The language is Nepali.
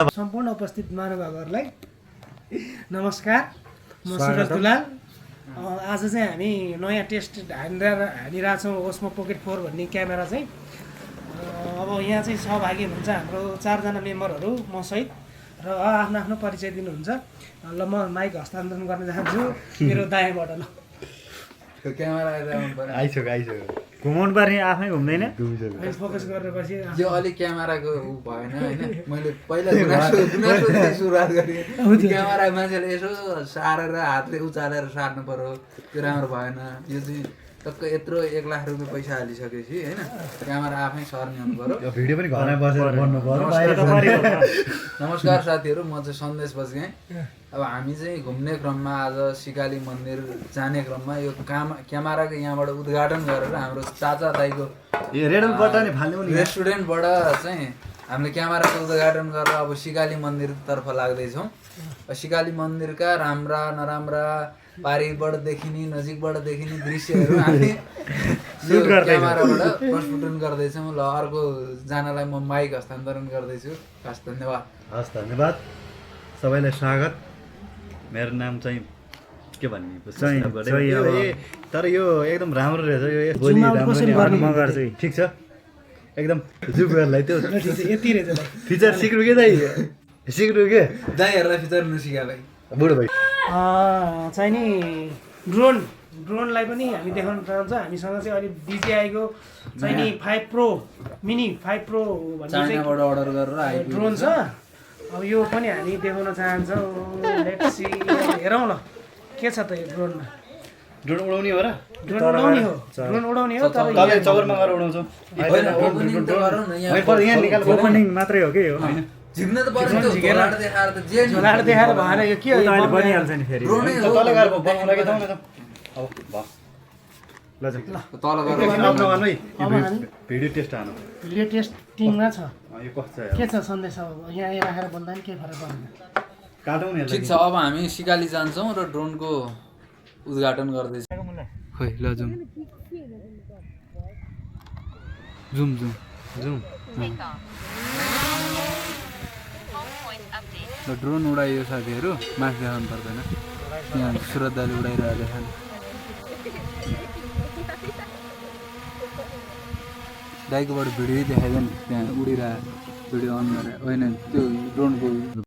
सम्पूर्ण उपस्थित महानुभावहरूलाई नमस्कार। म सुरज दुलाल। आज चाहिँ हामी नयाँ टेस्ट हानिरहेछौँ ओस्मो पोकेट 4 भन्ने क्यामेरा चाहिँ। अब यहाँ चाहिँ सहभागी हुनुहुन्छ हाम्रो 4 जना मेम्बरहरू म सहित र आफ्नो आफ्नो परिचय दिनुहुन्छ। ल म माइक हस्तान्तरण गर्न चाहन्छु मेरो दायाँबाट। ल क्यामेरा आइसक्यो घुमाउनु पर्ने आफै घुम्दैन फोकस गरेर पछि यो अलिक क्यामेराको भएन होइन। मैले पहिला गुनासो सुरुवात गरेँ। क्यामेरा मान्छेले यसो सारेर हातले उचालेर सार्नु पर्यो, त्यो राम्रो भएन। यो चाहिँ टक्क यत्रो 1 लाख रुपियाँ पैसा हालिसकेपछि होइन क्यामेरा आफै सर्ने हुनु पर्यो। भिडियो पनि घरमै बसेर गर्नु पर्यो। नमस्कार साथीहरू, म चाहिँ सन्देश बस्गाएँ। अब हामी चाहिँ घुम्ने क्रममा आज सिकाली मन्दिर जाने क्रममा यो क्यामेराको यहाँबाट उद्घाटन गरेर हाम्रो चाचा दाईको रेस्टुरेन्टबाट चाहिँ हामीले क्यामेराको उद्घाटन गरेर अब सिकाली मन्दिरतर्फ लाग्दैछौँ। सिकाली मन्दिरका राम्रा नराम्रा पारिबाट देखिने नजिकबाट देखिने दृश्यहरू हामी क्यामेराबाट प्रस्फुटन गर्दैछौँ। ल अर्को जनालाई म माइक हस्तान्तरण गर्दैछु। हस् धन्यवाद। हस् धन्यवाद सबैलाई स्वागत। मेरो नाम चाहिँ के भन्ने तर यो एकदम राम्रो रहेछ। यो बोली राम्रो ठिक छ एकदम जुबहरूलाई त्यो यति रहेछ फिचर सिक्नु के दाइ सिक्नु के दाइहरूलाई फिचर नसिका भाइ बुढो भाइ चाहिँ नि ड्रोनलाई पनि हामी देखाउन चाहन्छ। हामीसँग चाहिँ अहिले DJI-को चाहिँ नि 5 प्रो मिनी 5 प्रो भन्ने चाहिँ अर्डर गरेर ड्रोन छ। अब यो पनि हामी देखाउन चाहन्छौँ। लेट्स सी हेरौँ ल के छ त यो ड्रोनमा। ड्रोन उडाउने हो र ड्रोन उडाउने हो तर तलै चौरमा गएर उडाउँछौँ। यहाँ निकाल ओपनिङ मात्रै हो कि यो हैन झिक्न त पर्छ। झोलाड देखाएर त जे झोलाड देखाएर भएन। यो के हो बनिहाल्छ नि फेरि तलै गएर बनाउनु लागि त अब भयो ल तल गएर भिडियो टेस्ट हानु। भिडियो टेस्टिङमा छ। यो कस्तो के छ सन्देश? अब यहाँ राखेर भन्दा पनि केही फरक पर्दैन। काटौँ नि ठिक छ। अब हामी सिकाली जान्छौँ र ड्रोनको उद्घाटन गर्दैछौँ। खोइ ल जुम जुम जुम जुम ल ड्रोन उडाइयो साथीहरू। माथि देखाउनु पर्दैन। यहाँ सुरज दाले उडाइरहेको देखाउनु। दाइकोबाट भिडियो देखाइदियो नि त्यहाँ उडिरहेको भिडियो अन गरेर होइन त्यो ड्रोनको